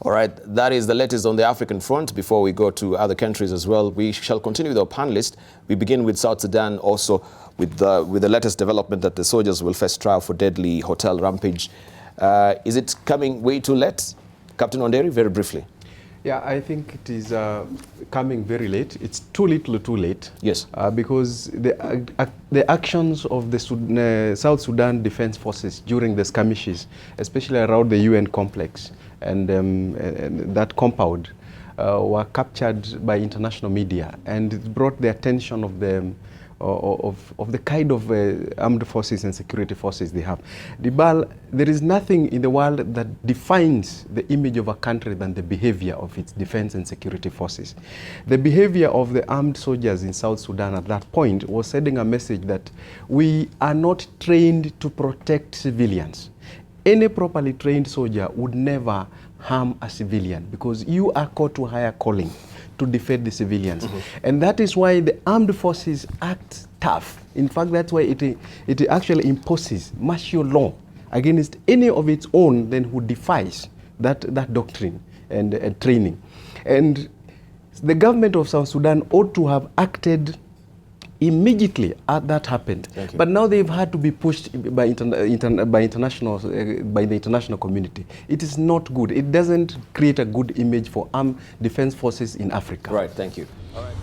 All right, that is the latest on the African front. Before we go to other countries as well, we shall continue with our panelist. We begin with South Sudan, also with the latest development that the soldiers will face trial for deadly hotel rampage. Is it coming way too late? Captain Wanderi, very briefly. Yeah, I think it is coming very late. It's too little too late. Yes. Because the actions of the South Sudan Defense Forces during the skirmishes, especially around the UN complex and that compound, were captured by international media, and it brought the attention of the kind of armed forces and security forces they have. There is nothing in the world that defines the image of a country than the behavior of its defense and security forces. The behavior of the armed soldiers in South Sudan at that point was sending a message that we are not trained to protect civilians. Any properly trained soldier would never harm a civilian, because you are called to a higher calling to defend the civilians. And that is why the armed forces act tough. In fact, that's why it actually imposes martial law against any of its own then who defies that doctrine and training. And the government of South Sudan ought to have acted immediately as that happened. But now they've had to be pushed by the international community. It is not good. It doesn't create a good image for armed defense forces in Africa. Right, thank you. All right.